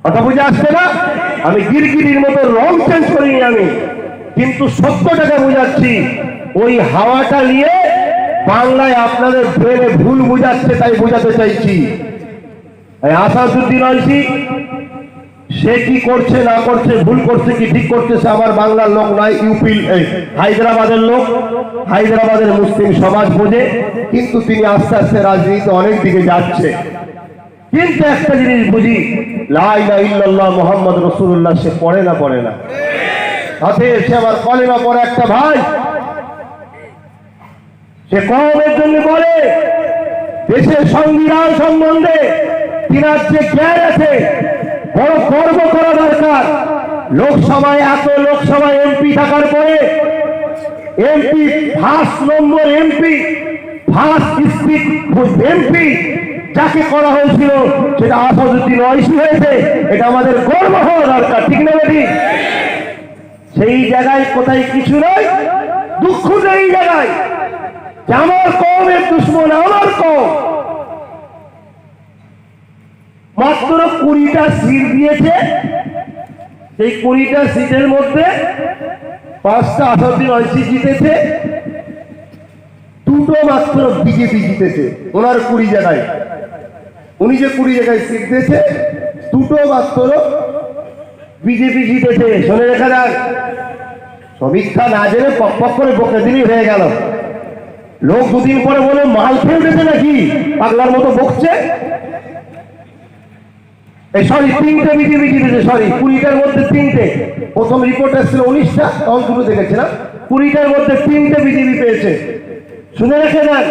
কথা বুঝে আসছে না? আমি গিরগিরির মতো রং চেঞ্জ করিনি আমি, কিন্তু সত্যটাকে বুঝাচ্ছি। ওই হাওয়াটা নিয়ে বাংলায় আপনাদের ব্রেনে ভুল বুঝাচ্ছে, তাই বুঝাতে চাইছি। আসাদুদ্দিন ওয়াইসি সে কি করছে না করছে, ভুল করছে কি ঠিক করছে, সে আমার বাংলার লোক নয়, ইউপি হায়দ্রাবাদের লোক, হায়দ্রাবাদের মুসলিম সমাজ বোঝে। কিন্তু তিনি আস্তে আস্তে রাজনীতি অনেক দিকে যাচ্ছে। কিন্তু একটা জিনিস বুঝি, লা ইলাহা ইল্লাল্লাহ মুহাম্মদ রাসূলুল্লাহ সে পড়ে না সাথে সে আমার কলেমা পড়ে একটা ভাই, সে কওমের জন্য বলে দেশের সংবিধান সম্বন্ধে তিনার যে জ্ঞান আছে বড় গর্ব করা দরকার। লোকসভায় এত লোকসভায় এমপি থাকার পরে এমপি ফার্স্ট নম্বর এমপি, ফার্স্ট স্পিক এমপি যাকে করা হয়েছিল সেটা আসাদুদ্দিন ওয়াইসি হয়েছে। এটা আমাদের গর্ব হওয়া দরকার, ঠিক না বেটি? সেই জায়গায় কোথায় কিছু নয়, দুঃখ এই জায়গায় যে আমার কওমের দুশ্মন আমার কওম। মাত্র 20টা সিট দিয়েছে, এই 20টা সিটের মধ্যে 5টা আসাদুদ্দিন ওয়াইসি জিতেছে, 2টো মাত্র বিজেপি জিতেছে। ওনার 20 জায়গায়, উনি যে 20 জায়গায় সিট দিয়েছে 2টো মাত্র বিজেপি জিতেছে। শুনে রেখা যাক, সমীক্ষা না জেনে পক করে বকে দিলেই হয়ে গেল। লোক দুদিন পরে বলে মাল খেয়ে উঠেছে নাকি, পাগলার মতো বকছে। সরি, 3টে বিজেপি জিতেছে, সরি 20টার মধ্যে 3টে। প্রথম রিপোর্ট এসেছিল 19টা, তখন দুটো দেখেছিলাম। 20টার মধ্যে 3টে বিজেপি পেয়েছে। শুনে রেখে যান,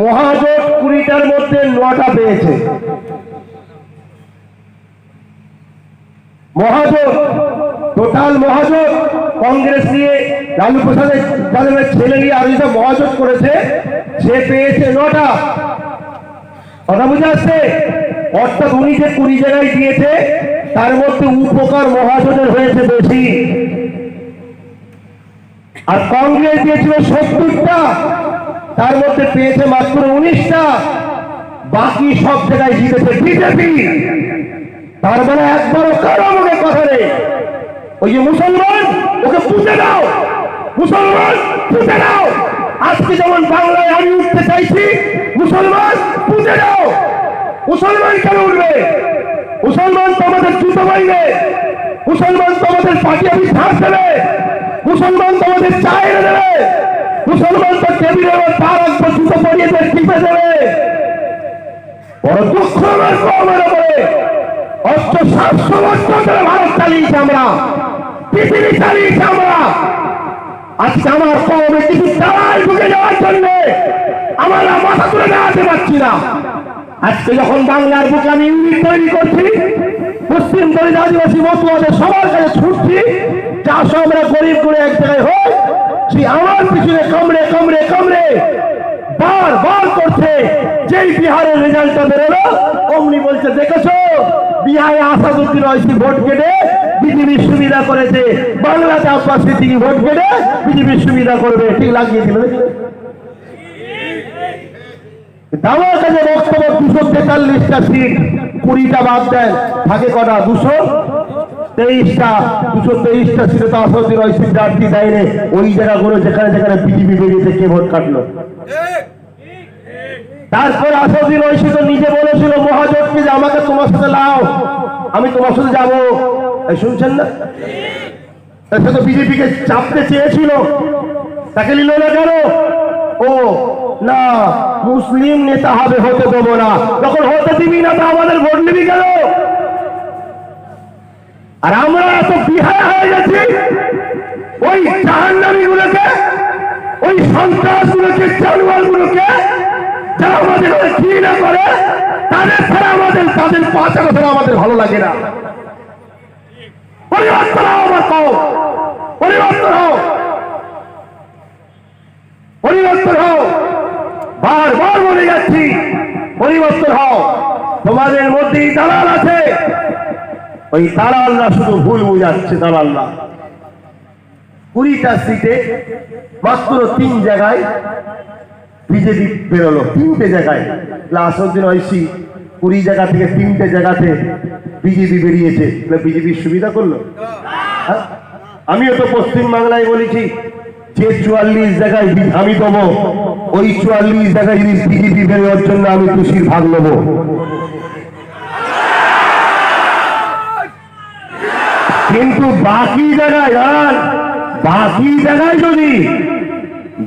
মহাজোট 20টার মধ্যে 9টা পেয়েছে। মহাজোট, টোটাল মহাজোট কংগ্রেস নিয়ে লালু প্রসাদ যাদবের ছেলে নিয়ে আর যেটা মহাজোট করেছে সে পেয়েছে 9টা। কথা বুঝে আসছে? অর্থাৎ উনি যে 20 জায়গায় দিয়েছে তার মধ্যে উপকার মহাজোটের হয়েছে বেশি। আর কংগ্রেস দিয়েছিল 70টা, তার মধ্যে পেয়েছে মাত্র 19টা। বাকি সব জায়গায় জিতেছে বিজেপি। তার মানে একবারও কারো মনে কথা নেই ওই যে মুসলমান ওকে পুঁতে দাও, মুসলমান পুঁতে দাও। আজকে যেমন বাংলায় আমি উঠতে চাইছি, মুসলমান পুঁতে দাও। মুসলমান কেন উঠবে? মুসলমান তো আমাদের জুতো বাইবে, মুসলমান তো আমাদের পাটিয়াবি ঝাঁস দেবে, মুসলমান তো আমাদের চা এনে দেবে, মুসলমান তো টেবিলের পা রাখবো জুতো পরিয়ে টিপে দেবে। বড় দুঃখ আমার কওমের উপরে। 700 বছর ধরে ভারত চালিয়েছি আমরা, পৃথিবী চালিয়েছি আমরা। আজকে আমার কওমে কিছু দালাল ঢুকে যাওয়ার জন্য আমরা মাথা তুলে দাঁড়াতে পারছি না। আজকে যখন বাংলার বুকে আমি ইউনিট তৈরি করছি, মুসলিম দলিত আদিবাসী মতুয়াদের সবার কাছে ছুটছি, যা সব আমরা গরিব করে এক জায়গায় হই, সে আমার পিছনে কামড়ে কামড়ে কামড়ে বার করছে। যেই বিহারের রেজাল্টটা বেরোলো অমনি বলছে দেখেছো বিহারে আসাদুদ্দিন ওয়াইসি ভোট কেটে বিজেপির সুবিধা করেছে, বাংলাতে আব্বাস সিদ্দিকী ভোট কেটে বিজেপির সুবিধা করবে। ঠিক লাগিয়েছিল আমার কাছে বক্তব্য। 243টা সিট, 20টা বাদ দেন, থাকে কটা? 223টা। 223টা সিটে তো আসাদুদ্দিন ওয়াইসি প্রার্থী দেয়নি। ওই জায়গাগুলো যেখানে যেখানে বিজেপি বেরিয়েছে কে ভোট কাটলো? তারপর আসাদুদ্দিন ওয়াইসি তো নিজে বলেছিল মহাজোটকে যে আমাকে তোমার সাথে লাও, আমি তোমার সাথে যাবো। শুনছেন না? সে তো বিজেপিকে চাপতে চেয়েছিল, তাকে নিল না কেন? ও না, মুসলিম নেতা হবে, হতে দেবো না। যখন হতে দিবি না তো আমাদের ভোট নিবি কেন? আর আমরা এত বিহার হয়ে গেছি, ওই জাহান্নামী গুলোকে, ওই সন্ত্রাস গুলোকে, জানোয়ার গুলোকে যারা আমাদের ঘৃণা করে, তাদের ছাড়া আমাদের তাদের পাচার ছাড়া আমাদের ভালো লাগে না। পরিবর্তন হও আমার কওম, পরিবর্তন হও, পরিবর্তন হও। বারবার বলে যাচ্ছি পরিবর্তন হও। তোমাদের মধ্যেই দালাল আছে, ওই দালালরা শুধু ভুল বুঝাচ্ছে। দালালরা 20টা সিটে মাত্র 3 জায়গায় বিজেপি বেরোলো, 3টে জায়গায়। আসাদুদ্দিন ওয়াইসি 20 জায়গা থেকে 3টে জায়গাতে বিজেপি বেরিয়েছে, বিজেপির সুবিধা করলো? হ্যাঁ? আমিও তো পশ্চিম বাংলায় বলেছি যে 44 জায়গায় আমি দেবো, ওই 44 জায়গায় যদি বিজেপি বেরোয়ার জন্য আমি খুশির ভাগ নেব। কিন্তু বাকি জায়গায় যদি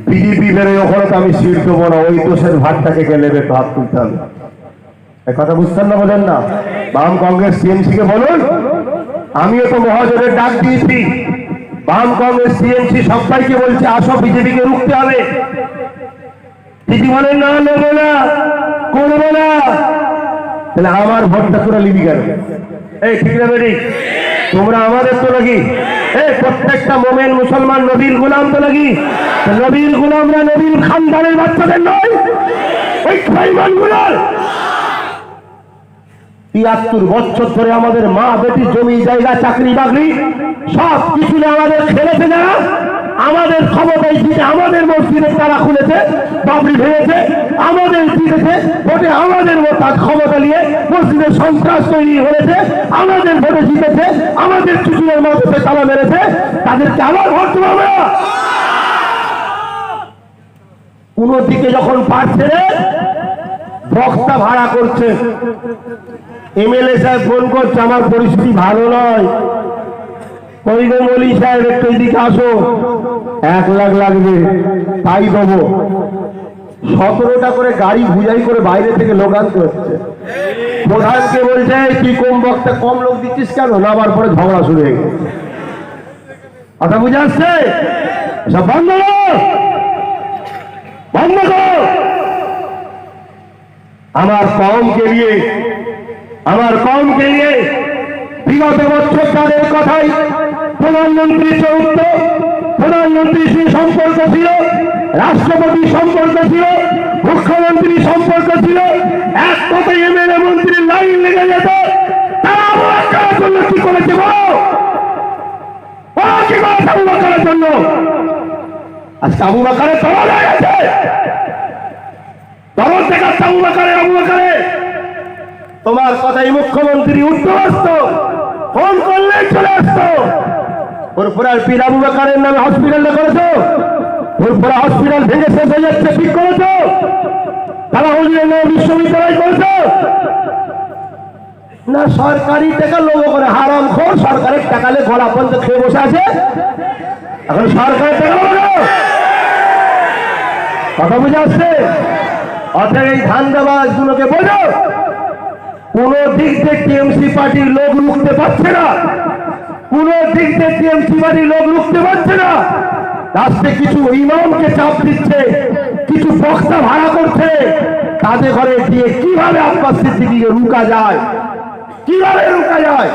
বিজেপি বেরোয় ওখানে তো আমি সিট দেবো না, ওই দোষের ভাগটাকে কে নেবে, ভাগ তুলতে হবে। এই কথা বুঝতেন না, বলেন না? বাম কংগ্রেস টিএমসি কে বলুন, আমিও তো মহাজোটের ডাক দিয়েছি। বাম কংগ্রেস টিএমসি সবাইকে বলছে আসো, বিজেপিকে রুখতে হবে। দিদি বলেন না, নেবো না, করবো না, তাহলে আমার ভোটটা তোরা লিবি কেন? এই ঠিক না বেরি? তোমরা আমাদের তো নাকি এই প্রত্যেকটা মোমেন মুসলমান নবীর গোলাম তো নাকি? নবীর গোলামরা নবীর খানদানের বাচ্চাদের নয়, ওই খাইমানগুলোর 73 বছর ধরে আমাদের মা বেটি জমি জায়গা চাকরি বাকরি সব কিছু আমাদের খেলেছে যারা, আমাদের ক্ষমতায় দিতে আমাদের মসজিদের তারা খুলেছে, বাবরি ভেঙেছে, আমাদের দিতেছে ভোটে, আমাদের তার ক্ষমতা নিয়ে মসজিদের সন্ত্রাস তৈরি হয়েছে, আমাদের ভোটে জিতেছে, আমাদের চুচুরের মধ্যে তালা মেরেছে, তাদেরকে আবার ভোট দেবো আমরা? কোন দিকে যখন পারছে বক্তা ভাড়া করছে, এমএলএ সাহেব ফোন করছে আমার পরিস্থিতি ভালো নয়, ওই মলি সাহেব একটু এদিকে আসো, 1 লাখ লাগবে, তাই দেবো। 17টা করে গাড়ি ভুজাই করে বাইরে থেকে লোক আনতে হচ্ছে। প্রধানকে বলছে তুই কম বক্তা কম লোক দিচ্ছিস কেন? নামার পরে ঝগড়া শুরু হয়ে গেছে। কথা বুঝে আসছে? সব বন্ধ বন্ধ করো। আমার কওমকে নিয়ে বিগত বছর তাদের কথাই প্রধানমন্ত্রী চৌদ্দ, প্রধানমন্ত্রীর সম্পর্ক ছিল, রাষ্ট্রপতির সম্পর্ক ছিল, মুখ্যমন্ত্রীর সম্পর্ক ছিল, এক কথায় এমএলএ মন্ত্রীর লাইন লেগে যেত। তারা আবু বকরের জন্য কি করেছে বলো? কি করেছে আবু বকরের জন্য? আজকে আবু বকরের তরল হয়ে গেছে, তরল দেখাচ্ছে আবু বকরের। তোমার কথাই মুখ্যমন্ত্রী উঠতে ফোন করলে চলে আসতো। ফুরফুরার পীর আবু বকরের নামে হসপিটাল করেছো, ফুরফুরা হসপিটাল ভেঙে শেষ হয়ে যাচ্ছে, ঠিক করেছো? তারা হুজুরের নামে বিশ্ববিদ্যালয় করেছো না? সরকারি টাকা লোক করে হারাম খোর, সরকারের টাকালে ঘোড়া পর্যন্ত খেয়ে বসে আছে, এখন সরকারের টাকা লোক। কথা বুঝে আসছে? অর্থাৎ এই ধান্দাবাজ গুলোকে বোঝো, কোন দিক থেকে টিএমসি পার্টির লোক রুখতে পারছে না, কোন দিক থেকে টিএমসি পার্টির লোক রুখতে পারছে না। রাস্তায় কিছু ইমামকে চাপ দিচ্ছে, কিছু বক্তা ভাড়া করছে, তাদের ঘরে দিয়ে কিভাবে আব্বাস সিদ্দিকীকে রুকা যায়, কিভাবে রুকা যায়?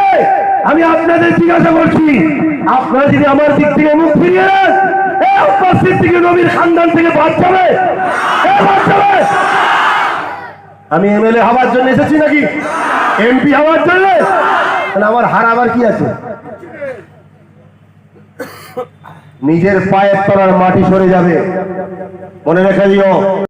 এই আমি আপনাদের জিজ্ঞাসা করছি, আপনারা যদি আমার দিক থেকে মুখ ফিরিয়ে নেন, আব্বাস সিদ্দিকী নবীর খানদান থেকে বাদ যাবে? আমি এমএলএ হওয়ার জন্য এসেছি নাকি এমপি হওয়ার জন্য? আমার হারাবার কি আছে? নিজের পায়ের তলার মাটি সরে যাবে, মনে রেখে দিও।